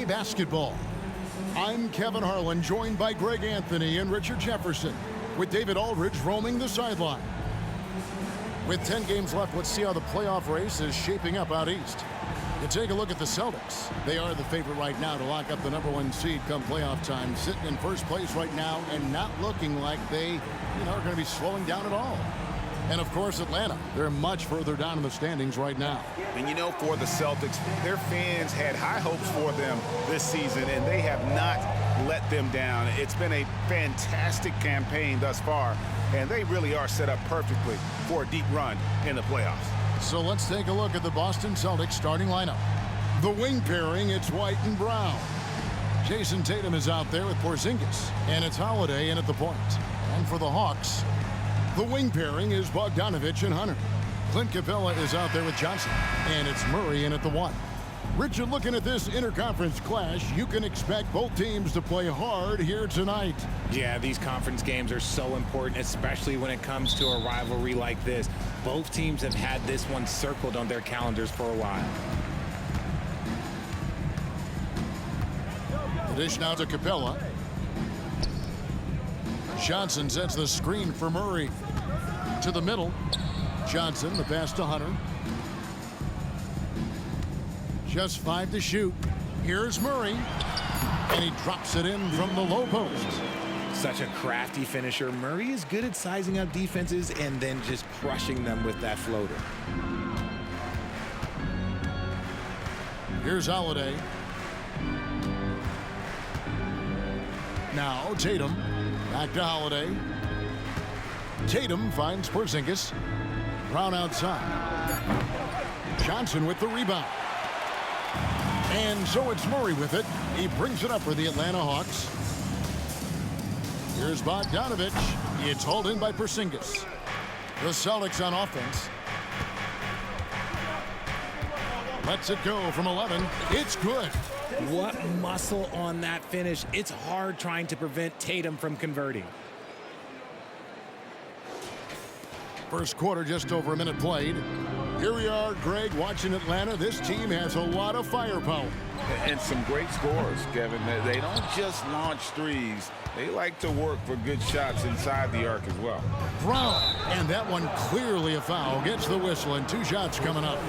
basketball. I'm Kevin Harlan, joined by Greg Anthony and Richard Jefferson, with David Aldridge roaming the sideline. With 10 games left, let's see how the playoff race is shaping up out east. You take a look at the Celtics. They are the favorite right now to lock up the #1 seed come playoff time, sitting in first place right now and not looking like they are going to be slowing down at all. And, of course, Atlanta. They're much further down in the standings right now. And, for the Celtics, their fans had high hopes for them this season, and they have not let them down. It's been a fantastic campaign thus far, and they really are set up perfectly for a deep run in the playoffs. So let's take a look at the Boston Celtics starting lineup. The wing pairing, it's White and Brown. Jason Tatum is out there with Porzingis, and it's Holiday in at the point. And for the Hawks, the wing pairing is Bogdanovich and Hunter. Clint Capella is out there with Johnson, and it's Murray in at the 1. Richard, looking at this interconference clash, you can expect both teams to play hard here tonight. Yeah, these conference games are so important, especially when it comes to a rivalry like this. Both teams have had this one circled on their calendars for a while. The dish now to Capella. Johnson sets the screen for Murray. To the middle. Johnson, the pass to Hunter. Just 5 to shoot. Here's Murray. And he drops it in from the low post. Such a crafty finisher. Murray is good at sizing up defenses and then just crushing them with that floater. Here's Holiday. Now Tatum. Back to Holiday. Tatum finds Porzingis. Brown outside. Johnson with the rebound. And so it's Murray with it. He brings it up for the Atlanta Hawks. Here's Bogdanovich. It's hauled in by Porzingis. The Celtics on offense. Lets it go from 11. It's good. What muscle on that finish. It's hard trying to prevent Tatum from converting. First quarter, just over a minute played. Here we are, Greg, watching Atlanta. This team has a lot of firepower. And some great scores, Kevin. They don't just launch threes. They like to work for good shots inside the arc as well. Brown, and that one clearly a foul. Gets the whistle, and 2 shots coming up.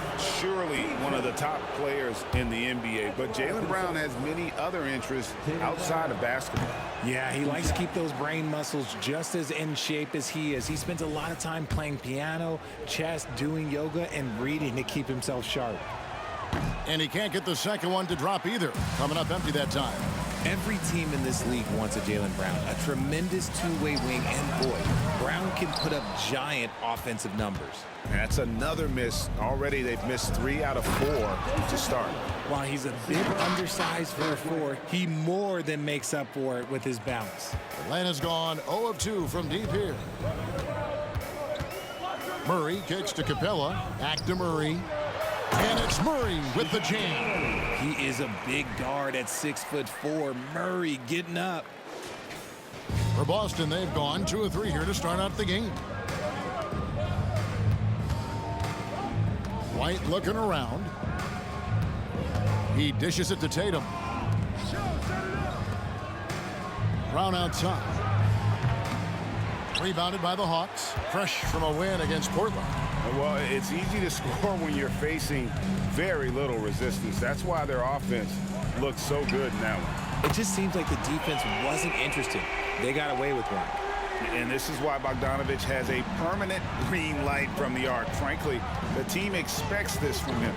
Surely one of the top players in the NBA, but Jaylen Brown has many other interests outside of basketball. Yeah, he likes to keep those brain muscles just as in shape as he is. He spends a lot of time playing piano, chess, doing yoga, and reading to keep himself sharp. And he can't get the second one to drop either. Coming up empty that time. Every team in this league wants a Jaylen Brown, a tremendous two-way wing, and boy, Brown can put up giant offensive numbers. That's another miss. Already they've missed 3 out of 4 to start. While he's a bit undersized for a 4, he more than makes up for it with his bounce. Atlanta's gone 0 of 2 from deep here. Murray kicks to Capella. Back to Murray. And it's Murray with the jam. He is a big guard at 6'4". Murray getting up. For Boston, they've gone 2 of 3 here to start out the game. White looking around. He dishes it to Tatum. Brown outside. Rebounded by the Hawks. Fresh from a win against Portland. Well, it's easy to score when you're facing very little resistance. That's why their offense looks so good in that one. It just seems like the defense wasn't interested. They got away with one. And this is why Bogdanovich has a permanent green light from the arc. Frankly, the team expects this from him.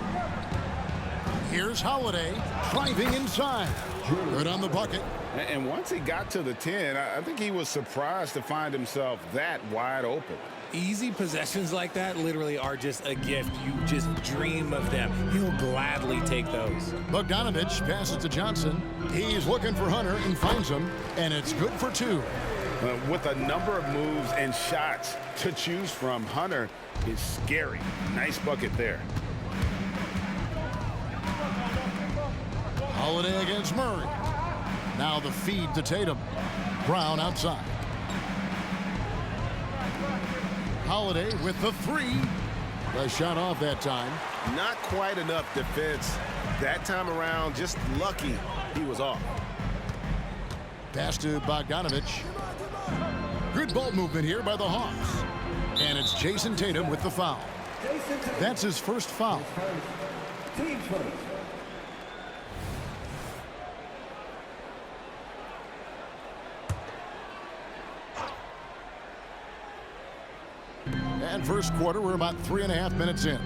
Here's Holiday driving inside. Good on the bucket. And once he got to the 10, I think he was surprised to find himself that wide open. Easy possessions like that literally are just a gift. You just dream of them. He'll gladly take those. Bogdanovich passes to Johnson. He's looking for Hunter and finds him, and it's good for 2. With a number of moves and shots to choose from, Hunter is scary. Nice bucket there. Holiday against Murray. Now the feed to Tatum. Brown outside. Holiday with the 3. The shot off that time. Not quite enough defense That time around, just lucky he was off. Pass to Bogdanovic. Good ball movement here by the Hawks. And it's Jason Tatum with the foul. That's his first foul. Team first. And first quarter, we're about 3.5 minutes in.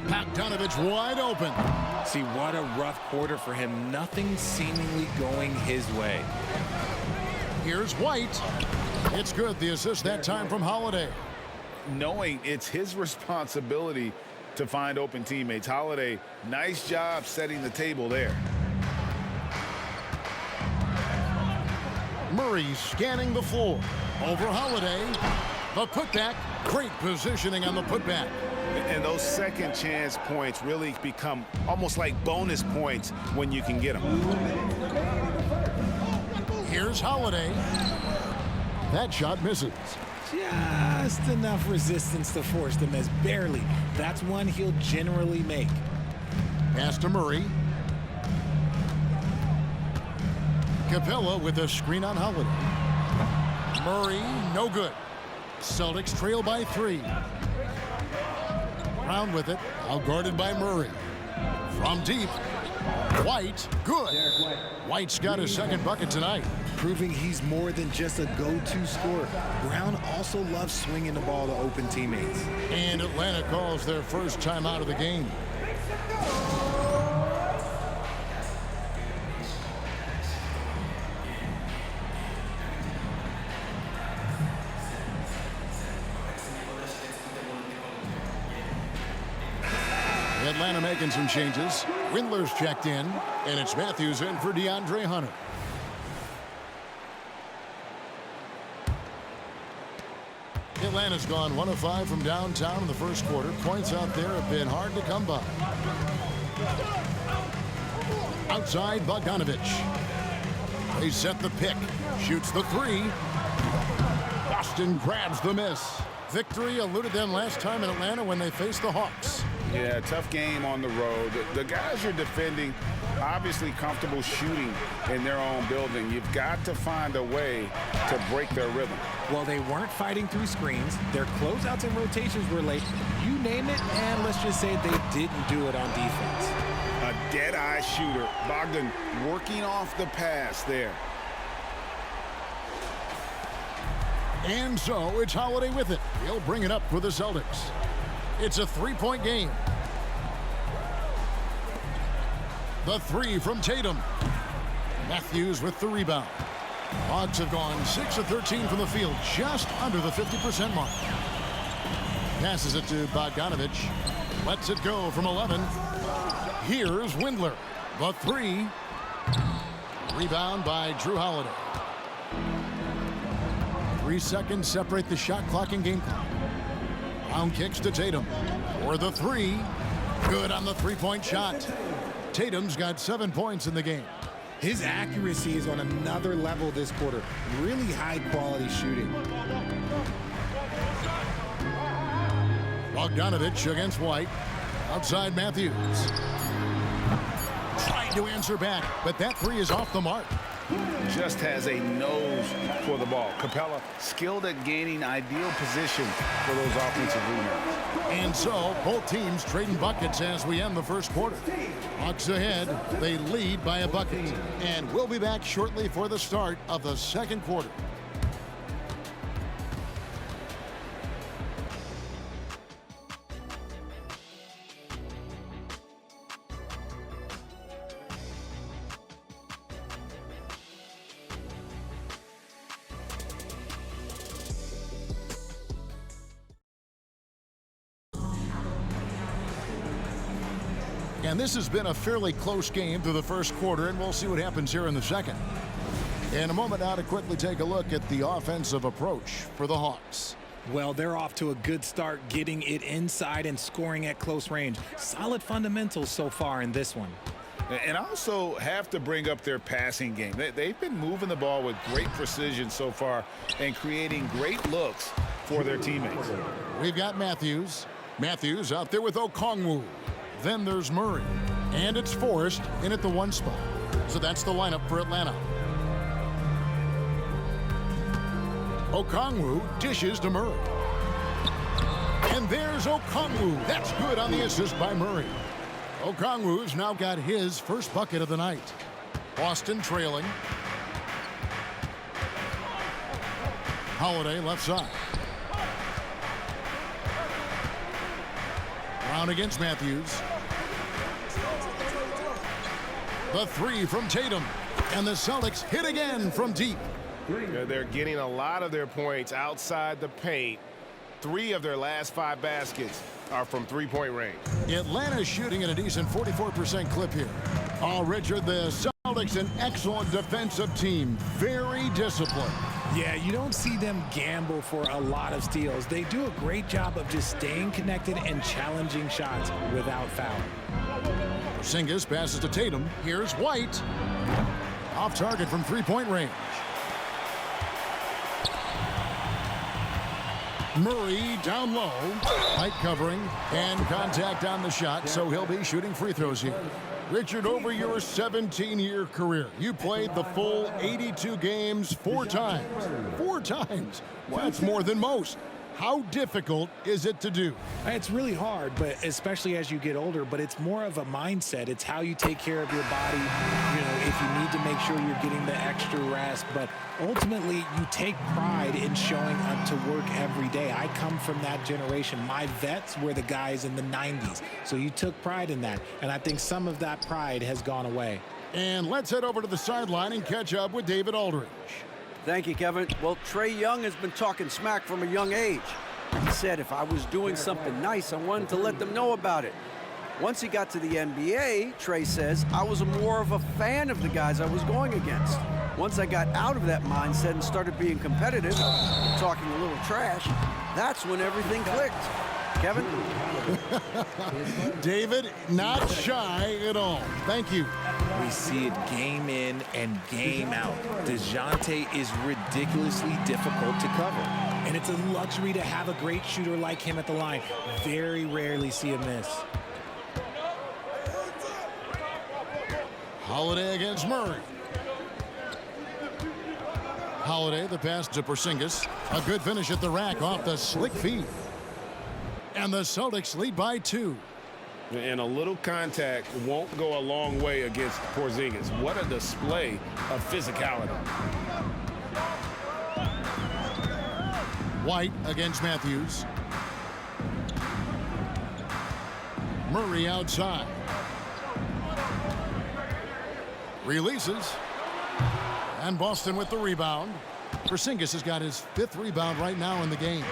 Bogdanovic wide open. See, what a rough quarter for him. Nothing seemingly going his way. Here's White. It's good. The assist that time from Holiday. Knowing it's his responsibility to find open teammates. Holiday, nice job setting the table there. Murray scanning the floor. Over Holiday. The putback. Great positioning on the putback. And those second chance points really become almost like bonus points when you can get them. Here's Holiday. That shot misses. Just enough resistance to force the miss. Barely. That's one he'll generally make. Pass to Murray. Capella with a screen on Holiday. Murray, no good. Celtics trail by 3. Brown with it, out guarded by Murray. From deep, White, good. White's got his second bucket tonight. Proving he's more than just a go-to scorer. Brown also loves swinging the ball to open teammates. And Atlanta calls their first time out of the game. Atlanta making some changes. Windler's checked in, and it's Matthews in for DeAndre Hunter. Atlanta's gone 1 of 5 from downtown in the first quarter. Points out there have been hard to come by. Outside, Bogdanovic. They set the pick. Shoots the 3. Boston grabs the miss. Victory eluded them last time in Atlanta when they faced the Hawks. Yeah, tough game on the road. The guys you're defending, obviously comfortable shooting in their own building. You've got to find a way to break their rhythm. Well, they weren't fighting through screens. Their closeouts and rotations were late. You name it, and let's just say they didn't do it on defense. A dead-eye shooter. Bogdan working off the pass there. And so it's Holiday with it. He'll bring it up for the Celtics. It's a 3-point game. The 3 from Tatum. Matthews with the rebound. Hawks have gone 6 of 13 from the field, just under the 50% mark. Passes it to Bogdanovic. Lets it go from 11. Here's Windler. The 3. Rebound by Drew Holiday. 3 seconds separate the shot clock and game clock. Brown kicks to Tatum for the 3. Good on the 3-point shot. Tatum's got 7 points in the game. His accuracy is on another level this quarter. Really high-quality shooting. Bogdanovic against White. Outside Matthews. Trying to answer back, but that 3 is off the mark. Just has a nose for the ball. Capella skilled at gaining ideal position for those offensive rebounds. And so both teams trading buckets as we end the first quarter. Hawks ahead. They lead by a bucket. And we'll be back shortly for the start of the second quarter. And this has been a fairly close game through the first quarter, and we'll see what happens here in the second. In a moment now to quickly take a look at the offensive approach for the Hawks. Well, they're off to a good start, getting it inside and scoring at close range. Solid fundamentals so far in this one. And also have to bring up their passing game. They've been moving the ball with great precision so far and creating great looks for their teammates. We've got Matthews. Matthews out there with Okongwu. Then there's Murray. And it's Forrest in at the 1 spot. So that's the lineup for Atlanta. Okongwu dishes to Murray. And there's Okongwu. That's good on the assist by Murray. Okongwu's now got his first bucket of the night. Boston trailing. Holiday left side. Brown against Matthews. The 3 from Tatum. And the Celtics hit again from deep. They're getting a lot of their points outside the paint. 3 of their last 5 baskets are from three-point range. Atlanta's shooting at a decent 44% clip here. Oh, Richard, the Celtics, an excellent defensive team. Very disciplined. Yeah, you don't see them gamble for a lot of steals. They do a great job of just staying connected and challenging shots without fouling. Porzingis passes to Tatum. Here's White. Off target from three-point range. Murray down low. Tight covering and contact on the shot, so he'll be shooting free throws here. Richard, over your 17-year career, you played the full 82 games 4 times. 4 times. That's more than most. How difficult is it to do? It's really hard, but especially as you get older, but it's more of a mindset. It's how you take care of your body, if you need to make sure you're getting the extra rest. But ultimately, you take pride in showing up to work every day. I come from that generation. My vets were the guys in the 90s. So you took pride in that. And I think some of that pride has gone away. And let's head over to the sideline and catch up with David Aldridge. Thank you, Kevin. Well, Trae Young has been talking smack from a young age. He said if I was doing something nice, I wanted to let them know about it. Once he got to the NBA, Trae says, I was more of a fan of the guys I was going against. Once I got out of that mindset and started being competitive, talking a little trash, that's when everything clicked. Kevin? David, not shy at all. Thank you. We see it game in and game out. DeJounte is ridiculously difficult to cover. And it's a luxury to have a great shooter like him at the line. Very rarely see him miss. Holiday against Murray. Holiday, the pass to Porzingis. A good finish at the rack off the slick feed. And the Celtics lead by 2. And a little contact won't go a long way against Porzingis. What a display of physicality. White against Matthews. Murray outside. Releases. And Boston with the rebound. Porzingis has got his 5th rebound right now in the game.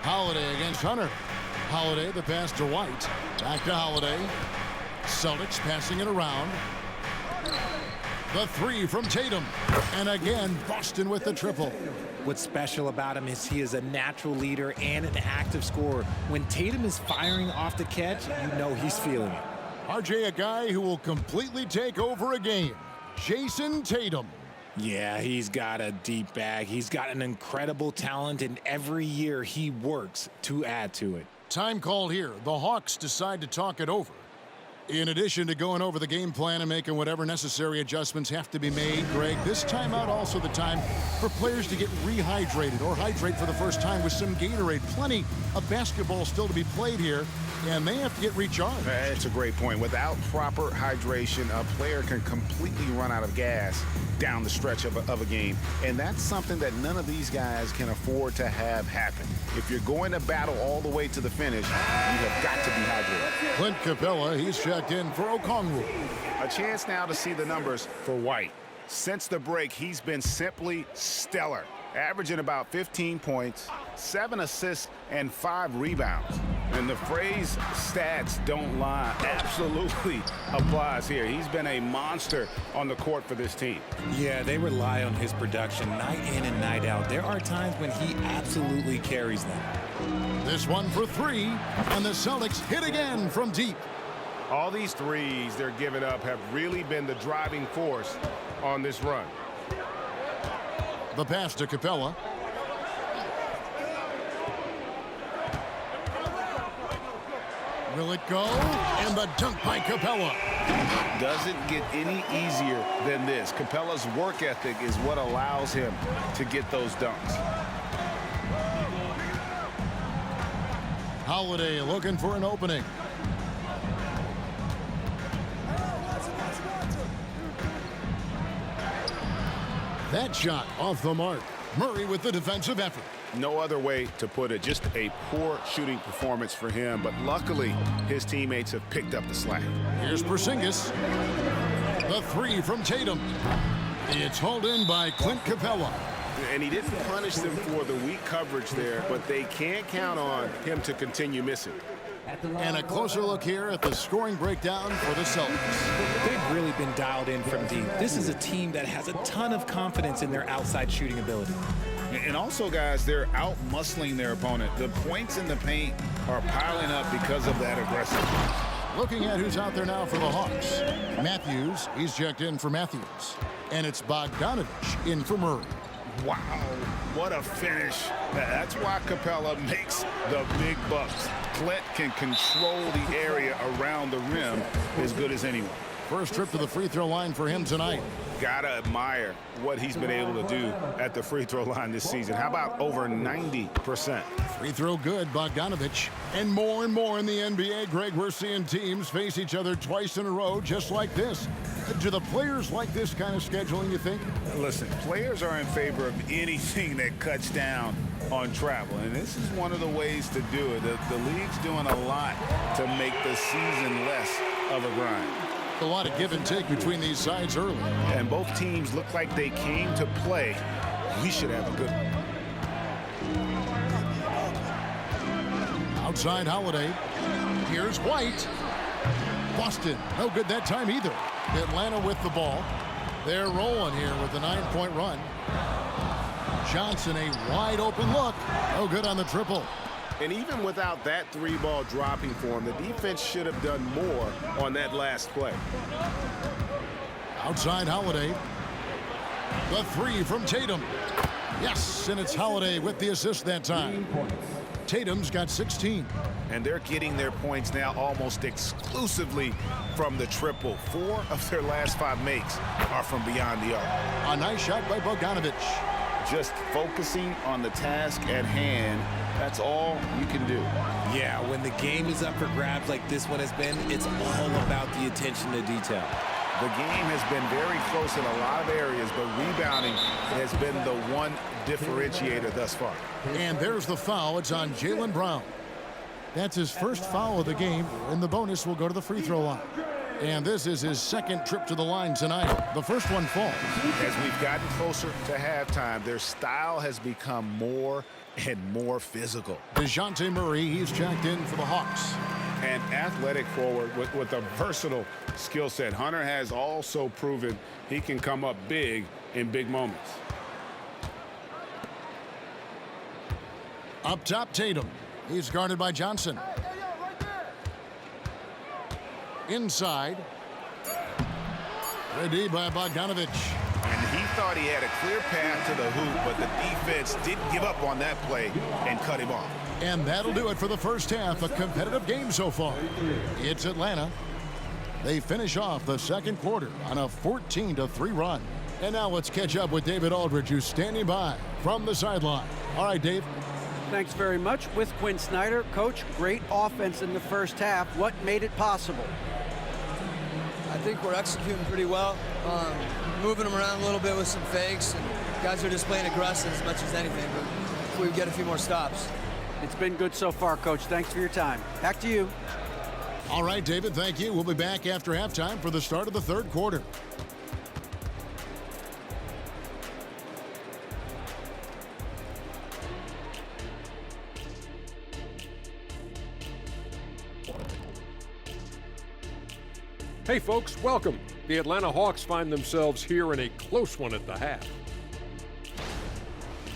Holiday against Hunter. Holiday, the pass to White. Back to Holiday. Celtics passing it around. The 3 from Tatum. And again, Boston with the triple. What's special about him is he is a natural leader and an active scorer. When Tatum is firing off the catch, you know he's feeling it. RJ, a guy who will completely take over a game. Jason Tatum. Yeah, he's got a deep bag. He's got an incredible talent, and every year he works to add to it. Time called here. The Hawks decide to talk it over. In addition to going over the game plan and making whatever necessary adjustments have to be made, Greg, this timeout also the time for players to get rehydrated or hydrate for the first time with some Gatorade. Plenty of basketball still to be played here, and they have to get recharged. That's a great point. Without proper hydration, a player can completely run out of gas down the stretch of a game. And that's something that none of these guys can afford to have happen. If you're going to battle all the way to the finish, you have got to be hydrated. Clint Capella, he's checked in for Okongwu. A chance now to see the numbers for White. Since the break, he's been simply stellar, averaging about 15 points, 7 assists, and 5 rebounds. And the phrase stats don't lie absolutely applies here. He's been a monster on the court for this team. Yeah, they rely on his production night in and night out. There are times when he absolutely carries them. This one for 3, and the Celtics hit again from deep. All these threes they're giving up have really been the driving force on this run. The pass to Capella. Will it go? And the dunk by Capella. Doesn't get any easier than this. Capella's work ethic is what allows him to get those dunks. Holiday looking for an opening. That shot off the mark. Murray with the defensive effort. No other way to put it. Just a poor shooting performance for him. But luckily, his teammates have picked up the slack. Here's Porzingis. The three from Tatum. It's hauled in by Clint Capella. And he didn't punish them for the weak coverage there, but they can't count on him to continue missing. And a closer look here at the scoring breakdown for the Celtics. They've really been dialed in from deep. This is a team that has a ton of confidence in their outside shooting ability. And also, guys, they're out-muscling their opponent. The points in the paint are piling up because of that aggressiveness. Looking at who's out there now for the Hawks. Matthews, he's checked in for Matthews. And it's Bogdanovich in for Murray. Wow, what a finish. That's why Capella makes the big bucks. Clint can control the area around the rim as good as anyone. First trip to the free throw line for him tonight. Gotta admire what he's been able to do at the free throw line this season. How about over 90%? Free throw good, Bogdanovich. And more in the NBA, Greg, we're seeing teams face each other twice in a row just like this. Do the players like this kind of scheduling, you think? Listen, players are in favor of anything that cuts down on travel, and this is one of the ways to do it. The league's doing a lot to make the season less of a grind. A lot of give and take between these sides early. And both teams look like they came to play. We should have a good one. Outside Holiday. Here's White. Boston, no good that time either. Atlanta with the ball. They're rolling here with a 9-point run. Johnson, a wide open look. No good on the triple. And even without that three ball dropping for him, the defense should have done more on that last play. Outside Holiday. The three from Tatum. Yes, and it's Holiday with the assist that time. Tatum's got 16. And they're getting their points now almost exclusively from the triple. 4 of their last 5 makes are from beyond the arc. A nice shot by Bogdanovich. Just focusing on the task at hand, that's all you can do. Yeah, when the game is up for grabs like this one has been, it's all about the attention to detail. The game has been very close in a lot of areas, but rebounding has been the one differentiator thus far. And there's the foul. It's on Jaylen Brown. That's his first foul of the game, and the bonus will go to the free throw line. And this is his second trip to the line tonight. The first one falls. As we've gotten closer to halftime, their style has become more and more physical. DeJounte Murray, he's checked in for the Hawks. An athletic forward with a versatile skill set. Hunter has also proven he can come up big in big moments. Up top, Tatum. He's guarded by Johnson. Inside. Ready by Bogdanovich. And he thought he had a clear path to the hoop, but the defense didn't give up on that play and cut him off. And that'll do it for the first half. A competitive game so far. It's Atlanta. They finish off the second quarter on a 14-3 run. And now let's catch up with David Aldridge, who's standing by from the sideline. All right, Dave. Thanks very much. With Quinn Snyder, Coach, great offense in the first half. What made it possible? I think we're executing pretty well, moving them around a little bit with some fakes, and guys are just playing aggressive as much as anything, but if we get a few more stops. It's been good so far, Coach. Thanks for your time. Back to you. All right, David, thank you. We'll be back after halftime for the start of the third quarter. Hey folks, welcome. The Atlanta Hawks find themselves here in a close one at the half.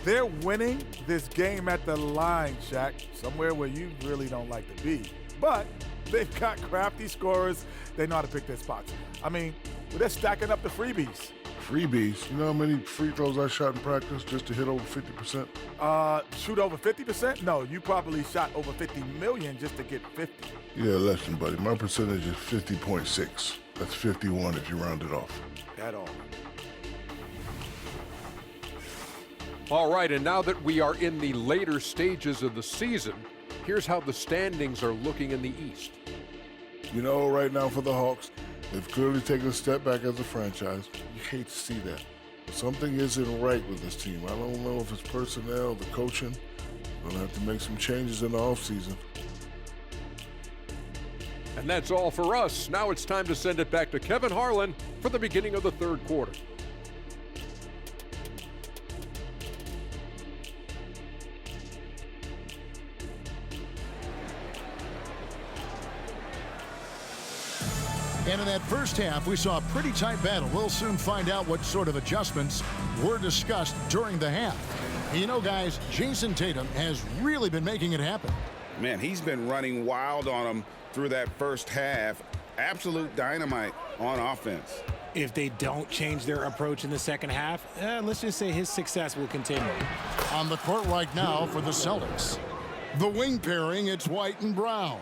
They're winning this game at the line, Shaq, somewhere where you really don't like to be. But they've got crafty scorers. They know how to pick their spots. I mean, they're stacking up the freebies. Freebies. You know how many free throws I shot in practice just to hit over 50%? Shoot over 50%? No, you probably shot over 50 million just to get 50. Yeah, less than, buddy. My percentage is 50.6. That's 51 if you round it off. At all. All right, and now that we are in the later stages of the season, here's how the standings are looking in the East. You know, right now for the Hawks, they've clearly taken a step back as a franchise. You hate to see that. But something isn't right with this team. I don't know if it's personnel, the coaching. We'll have to make some changes in the offseason. And that's all for us. Now it's time to send it back to Kevin Harlan for the beginning of the third quarter. And in that first half, we saw a pretty tight battle. We'll soon find out what sort of adjustments were discussed during the half. You know, guys, Jason Tatum has really been making it happen. Man, he's been running wild on them through that first half. Absolute dynamite on offense. If they don't change their approach in the second half, let's just say his success will continue. On the court right now for the Celtics. The wing pairing, it's White and Brown.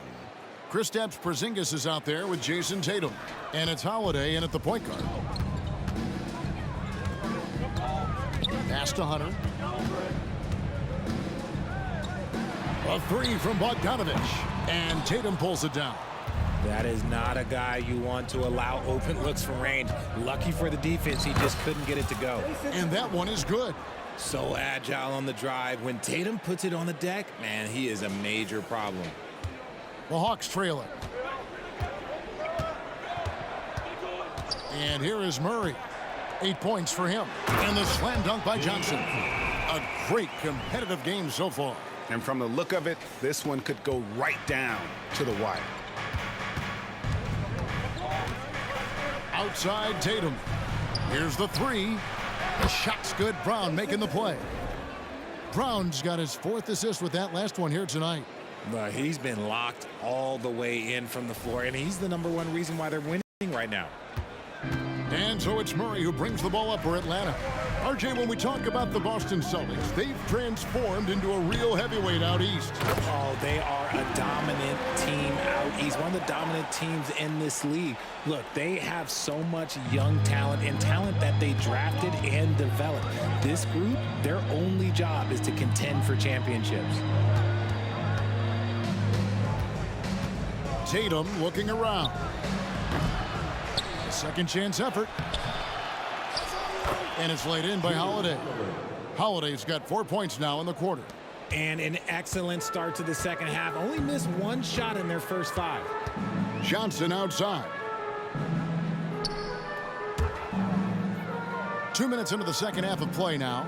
Kristaps Porzingis is out there with Jason Tatum. And it's Holiday in at the point guard. Pass to Hunter. A three from Bogdanovich. And Tatum pulls it down. That is not a guy you want to allow open looks from range. Lucky for the defense, he just couldn't get it to go. And that one is good. So agile on the drive. When Tatum puts it on the deck, man, he is a major problem. The Hawks trail it. And here is Murray. 8 points for him. And the slam dunk by Johnson. A great competitive game so far. And from the look of it, this one could go right down to the wire. Outside Tatum. Here's the three. The shot's good. Brown making the play. Brown's got his fourth assist with that last one here tonight. But he's been locked all the way in from the floor, and he's the #1 reason why they're winning right now. And so it's Murray who brings the ball up for Atlanta. RJ, when we talk about the Boston Celtics, they've transformed into a real heavyweight out east. Oh, they are a dominant team out east, one of the dominant teams in this league. Look, they have so much young talent and talent that they drafted and developed. This group, their only job is to contend for championships. Tatum looking around. Second chance effort. And it's laid in by Holiday. Holiday's got 4 points now in the quarter. And an excellent start to the second half. Only missed one shot in their first 5. Johnson outside. 2 minutes into the second half of play now.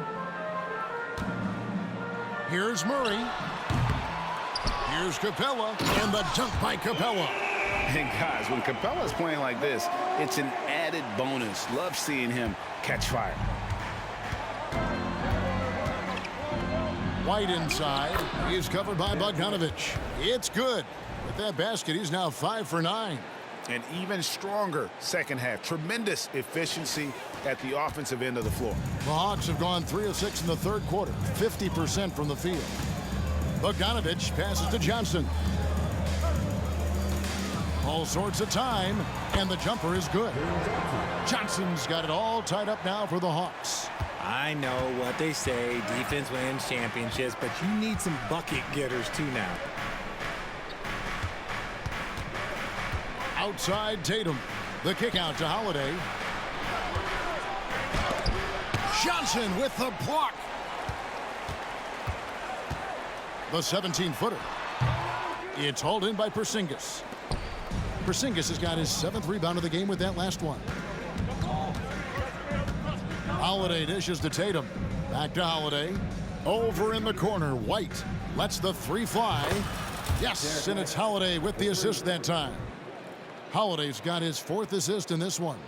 Here's Murray. Here's Capella, and the dunk by Capella. And guys, when Capella's playing like this, it's an added bonus. Love seeing him catch fire. White inside. He's covered by Bogdanovich. It's good. With that basket, he's now 5 for 9. An even stronger second half. Tremendous efficiency at the offensive end of the floor. The Hawks have gone 3 of 6 in the third quarter, 50% from the field. Bogdanovich passes to Johnson. All sorts of time, and the jumper is good. Johnson's got it all tied up now for the Hawks. I know what they say, defense wins championships, but you need some bucket getters too now. Outside Tatum. The kick out to Holiday. Johnson with the block. The 17-footer. It's hauled in by Porzingis. Porzingis has got his 7th rebound of the game with that last one. Holiday dishes to Tatum. Back to Holiday. Over in the corner, White lets the 3 fly. Yes, and it's Holiday with the assist that time. Holiday's got his 4th assist in this one.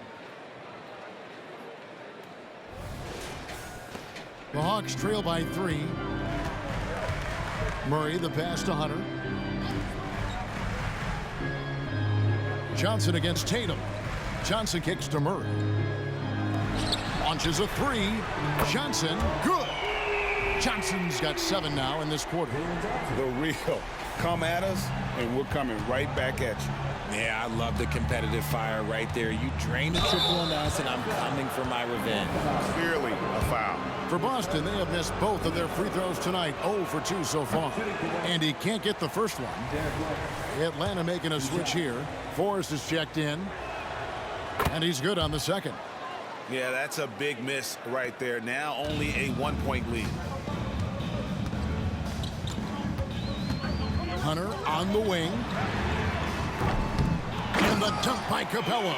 The Hawks trail by 3. Murray, the pass to Hunter. Johnson against Tatum. Johnson kicks to Murray. Launches a three. Johnson, good. Johnson's got 7 now in this quarter. The real. Come at us, and we're coming right back at you. Yeah, I love the competitive fire right there. You drain the triple on us, and I'm coming for my revenge. Clearly a foul. For Boston, they have missed both of their free throws tonight, 0 for 2 so far. And he can't get the first one. Atlanta making a switch here. Forrest is checked in. And he's good on the second. Yeah, that's a big miss right there. Now only a 1-point lead. Hunter on the wing. And the dunk by Capella.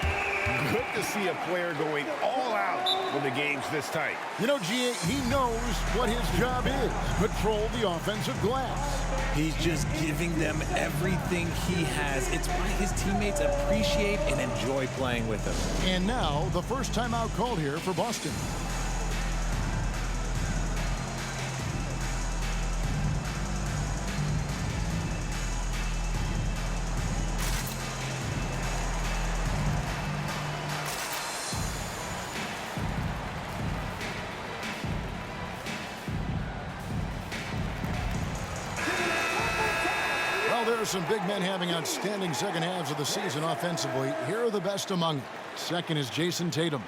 Good to see a player going all out when the game's this tight. You know, G.A., he knows what his job is. Control the offensive glass. He's just giving them everything he has. It's why his teammates appreciate and enjoy playing with him. And now, the first timeout called here for Boston. There are some big men having outstanding second halves of the season offensively. Here are the best among them. Second is Jason Tatum.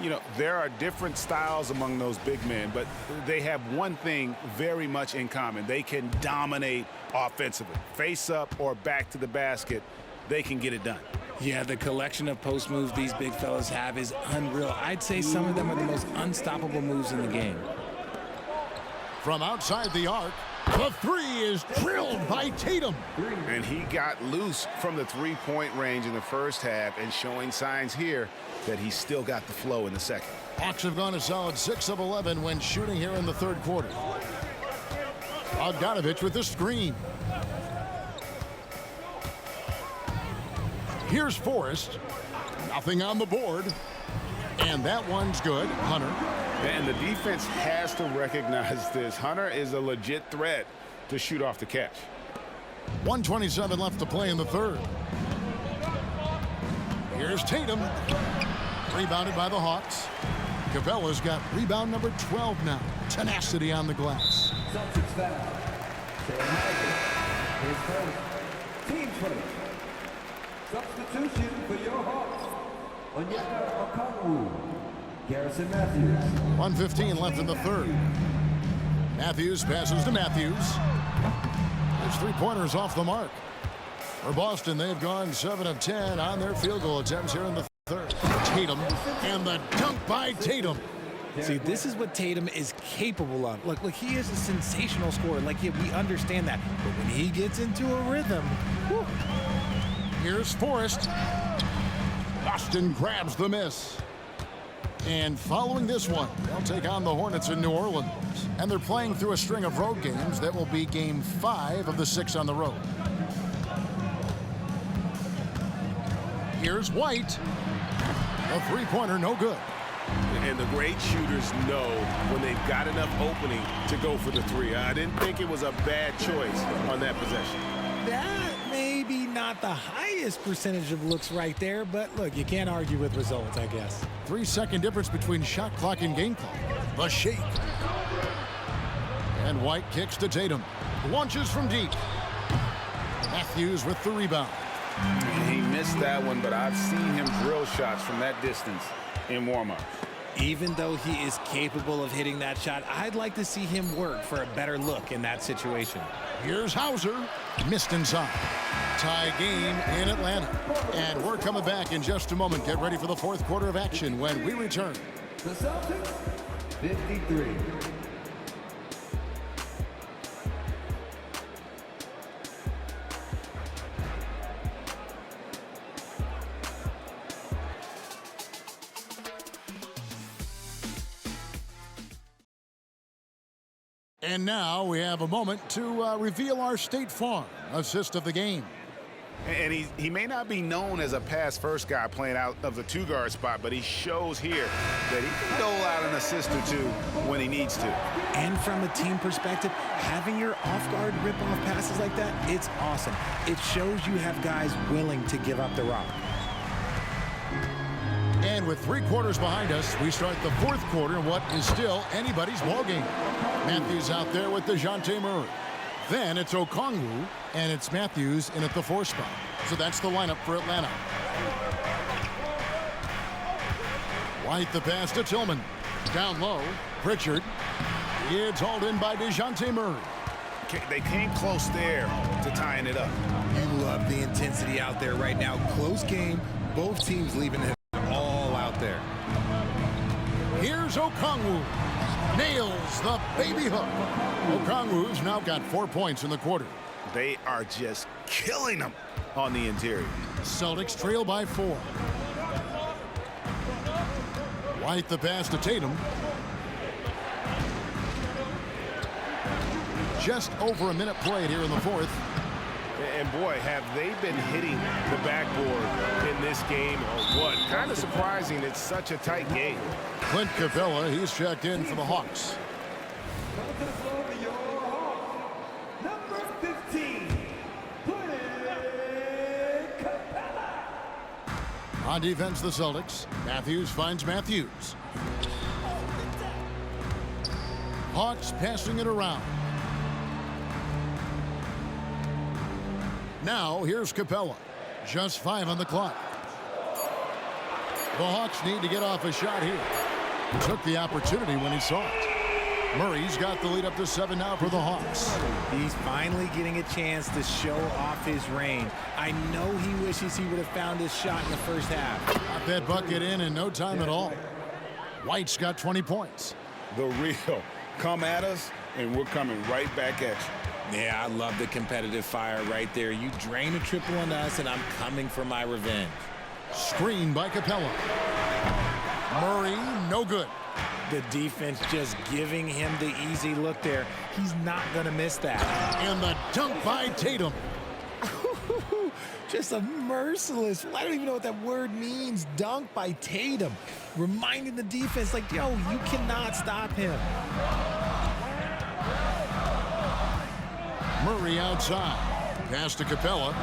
You know, there are different styles among those big men, but they have one thing very much in common. They can dominate offensively. Face up or back to the basket, they can get it done. Yeah, the collection of post moves these big fellas have is unreal. I'd say some of them are the most unstoppable moves in the game. From outside the arc, the three is drilled by Tatum. And he got loose from the three-point range in the first half and showing signs here that he's still got the flow in the second. Hawks have gone a solid 6 of 11 when shooting here in the third quarter. Bogdanovich with the screen. Here's Forrest. Nothing on the board. And that one's good. Hunter. And the defense has to recognize this. Hunter is a legit threat to shoot off the catch. 1:27 left to play in the third. Here's Tatum. Rebounded by the Hawks. Capella's got rebound number 12 now. Tenacity on the glass. Celtics foul. Team first. Substitution for your Hawks. Onyeka Okongwu. Garrison Matthews. 1:15 left in the third. Matthews passes to Matthews. His three-pointers off the mark. For Boston, they've gone 7 of 10 on their field goal attempts here in the third. Tatum, and the dunk by Tatum. See, this is what Tatum is capable of. Look, he is a sensational scorer. Like, yeah, we understand that. But when he gets into a rhythm, whew. Here's Forrest. Boston grabs the miss. And following this one, they'll take on the Hornets in New Orleans. And they're playing through a string of road games that will be game 5 of the 6 on the road. Here's White. A three-pointer, no good. And the great shooters know when they've got enough opening to go for the three. I didn't think it was a bad choice on that possession. That maybe not the highest percentage of looks right there, but look, you can't argue with results, I guess. 3-second difference between shot clock and game clock. The shake. And White kicks to Tatum. Launches from deep. Matthews with the rebound. He missed that one, but I've seen him drill shots from that distance in warm-up. Even though he is capable of hitting that shot, I'd like to see him work for a better look in that situation. Here's Hauser. Missed inside. Tie game in Atlanta. And we're coming back in just a moment. Get ready for the fourth quarter of action when we return. The Celtics, 53. And now we have a moment to reveal our State Farm assist of the game. And he may not be known as a pass-first guy playing out of the two-guard spot, but he shows here that he can dole out an assist or two when he needs to. And from a team perspective, having your off-guard rip-off passes like that, it's awesome. It shows you have guys willing to give up the rock. And with 3 quarters behind us, we start the 4th quarter in what is still anybody's ballgame. Matthews out there with DeJounte Murray. Then it's Okongwu, and it's Matthews in at the 4 spot. So that's the lineup for Atlanta. White the pass to Tillman. Down low, Pritchard. It's hauled in by DeJounte Murray. They came close there to tying it up. You love the intensity out there right now. Close game. Both teams leaving it all out there. Here's Okongwu. Nails the baby hook. Okongwu's now got 4 points in the quarter. They are just killing them on the interior. Celtics trail by 4. White the pass to Tatum. Just over a minute played here in the 4th. And boy, have they been hitting the backboard in this game or what? Kind of surprising it's such a tight game. Clint Capella, he's checked in for the Hawks. Number 15, Clint Capella. On defense, the Celtics. Matthews finds Matthews. Hawks passing it around. Now, here's Capella. Just 5 on the clock. The Hawks need to get off a shot here. He took the opportunity when he saw it. Murray's got the lead up to 7 now for the Hawks. He's finally getting a chance to show off his range. I know he wishes he would have found his shot in the first half. Got that bucket in no time at all. White's got 20 points. The real. Come at us, and we're coming right back at you. Yeah, I love the competitive fire right there. You drain a triple on us, and I'm coming for my revenge. Screen by Capella. Murray, no good. The defense just giving him the easy look there. He's not going to miss that. And the dunk by Tatum. Just a merciless, I don't even know what that word means, dunk by Tatum. Reminding the defense, like, yo, you cannot stop him. Murray outside. Pass to Capella.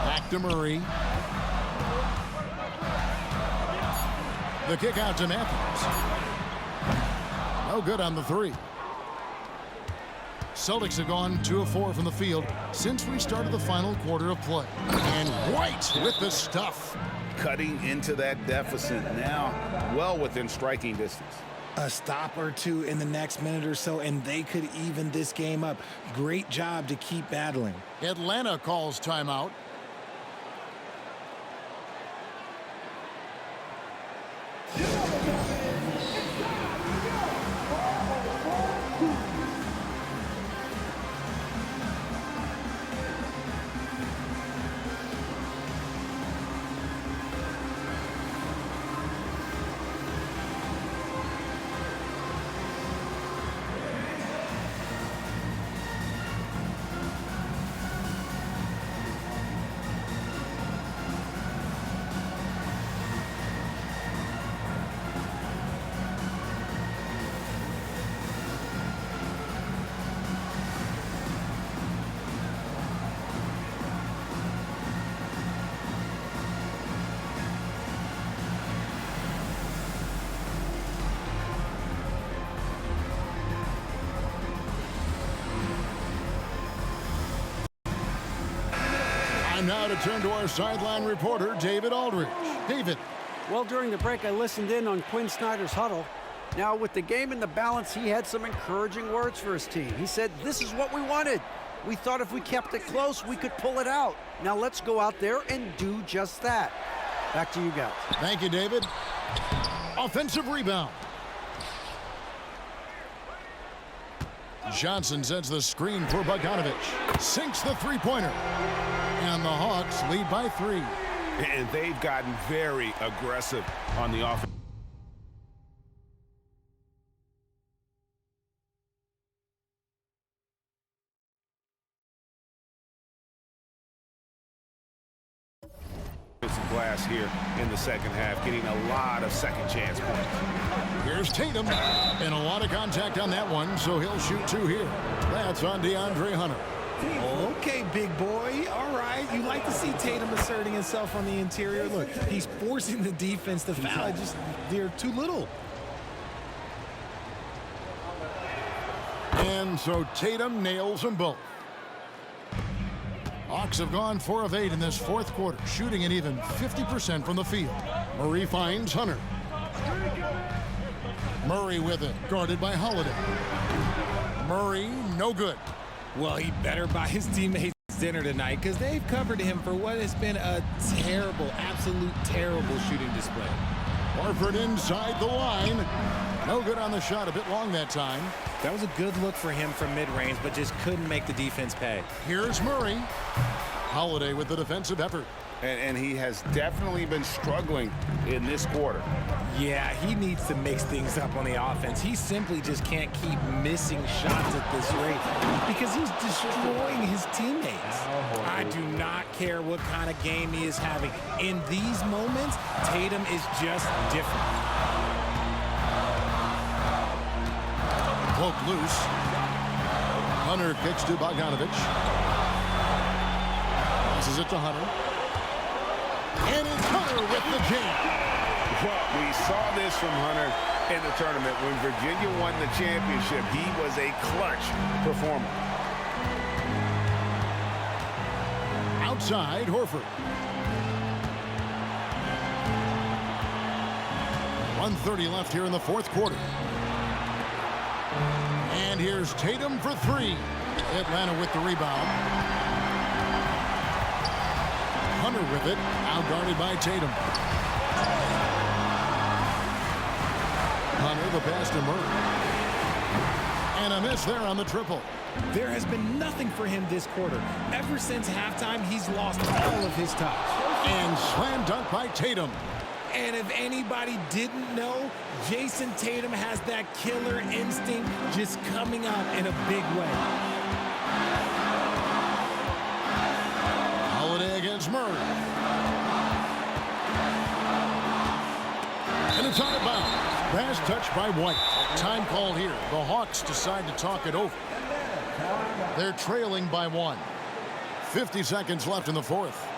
Back to Murray. The kick out to Matthews. No good on the 3. Celtics have gone 2 of 4 from the field since we started the final quarter of play. And White with the stuff. Cutting into that deficit now, well within striking distance. A stop or 2 in the next minute or so, and they could even this game up. Great job to keep battling. Atlanta calls timeout. Now to turn to our sideline reporter, David Aldridge. David. Well, during the break, I listened in on Quinn Snyder's huddle. Now, with the game in the balance, he had some encouraging words for his team. He said, this is what we wanted. We thought if we kept it close, we could pull it out. Now let's go out there and do just that. Back to you guys. Thank you, David. Offensive rebound. Johnson sets the screen for Bogdanovich. Sinks the three-pointer. And the Hawks lead by 3. And they've gotten very aggressive on the offense. Glass here in the second half, getting a lot of second chance points. Here's Tatum, and a lot of contact on that one, so he'll shoot 2 here. That's on DeAndre Hunter. Okay, big boy. All right. You like to see Tatum asserting himself on the interior. Look, he's forcing the defense to foul. They're too little. And so Tatum nails them both. Hawks have gone 4 of 8 in this fourth quarter, shooting an even 50% from the field. Murray finds Hunter. Murray with it, guarded by Holiday. Murray, no good. Well, he better buy his teammates dinner tonight because they've covered him for what has been a terrible, absolute terrible shooting display. Horford inside the line. No good on the shot, a bit long that time. That was a good look for him from mid-range, but just couldn't make the defense pay. Here's Murray. Holiday with the defensive effort. And he has definitely been struggling in this quarter. Yeah, he needs to mix things up on the offense. He simply just can't keep missing shots at this rate because he's destroying his teammates. I do not care what kind of game he is having. In these moments, Tatum is just different. Poke loose. Hunter kicks to Bogdanovich. Passes it to Hunter. And it's Hunter with the jam. Well, we saw this from Hunter in the tournament. When Virginia won the championship, he was a clutch performer. Outside, Horford. 1:30 left here in the fourth quarter. And here's Tatum for 3. Atlanta with the rebound. Hunter with it, out guarded by Tatum. Hunter, the pass to Murray. And a miss there on the triple. There has been nothing for him this quarter. Ever since halftime, he's lost all of his touch. And slam dunk by Tatum. And if anybody didn't know, Jason Tatum has that killer instinct just coming out in a big way. Holiday against Murray. And it's out of bounds. Pass touched by White. Time called here. The Hawks decide to talk it over. They're trailing by 1. 50 seconds left in the fourth.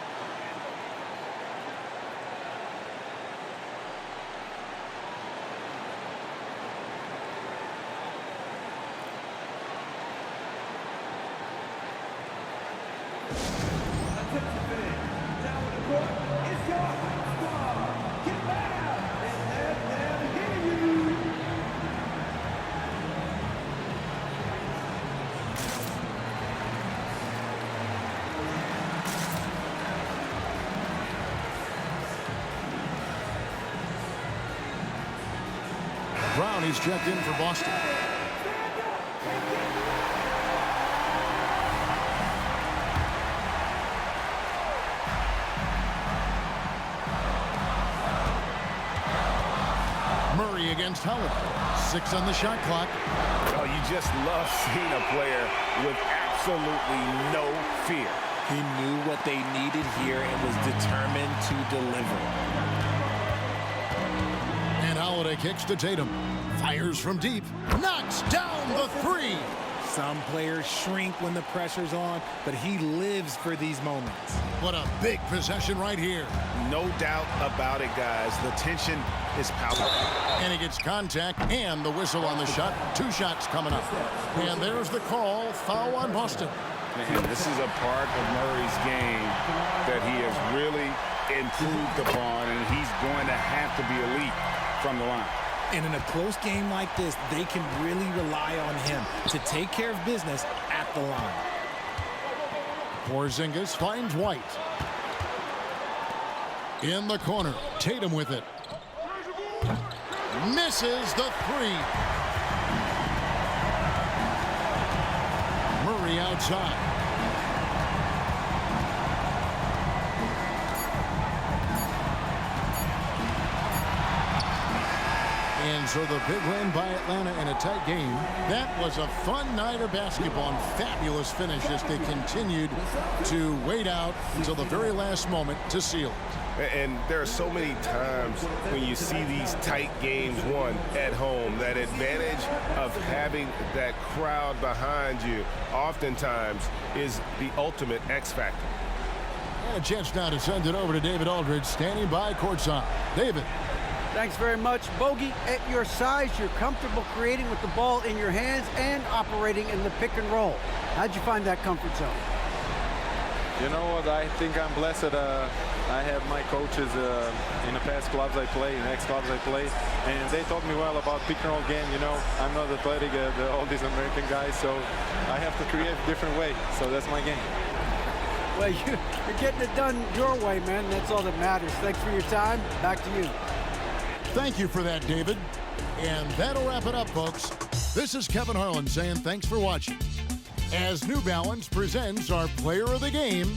Brown, he's checked in for Boston. Murray against Holiday. 6 on the shot clock. Oh, you just love seeing a player with absolutely no fear. He knew what they needed here and was determined to deliver. And Holiday kicks to Tatum. Fires from deep. Knocks down the 3. Some players shrink when the pressure's on, but he lives for these moments. What a big possession right here. No doubt about it, guys. The tension is palpable. And he gets contact and the whistle on the shot. 2 shots coming up. And there's the call. Foul on Boston. And this is a part of Murray's game that he has really improved upon, and he's going to have to be elite from the line. And in a close game like this, they can really rely on him to take care of business at the line. Porzingis finds White. In the corner, Tatum with it. Misses the 3. Murray outside. And so the big win by Atlanta in a tight game. That was a fun night of basketball and fabulous finish as they continued to wait out until the very last moment to seal it. And there are so many times when you see these tight games won at home, that advantage of having that crowd behind you oftentimes is the ultimate X factor. And a chance now to send it over to David Aldridge, standing by courtside. David. Thanks very much. Bogey, at your size, you're comfortable creating with the ball in your hands and operating in the pick and roll. How'd you find that comfort zone? You know what, I think I'm blessed. I have my coaches in the past clubs I play, in ex-clubs I play, and they taught me well about pick and roll game. You know, I'm not athletic, all these American guys, so I have to create a different way. So that's my game. Well, you're getting it done your way, man. That's all that matters. Thanks for your time. Back to you. Thank you for that, David. And that'll wrap it up, folks. This is Kevin Harlan saying thanks for watching, as New Balance presents our player of the game,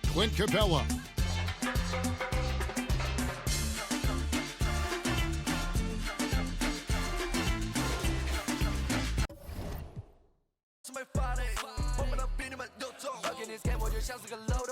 Clint Capella. Friday, open up in my door, in this game, your chance to get loaded.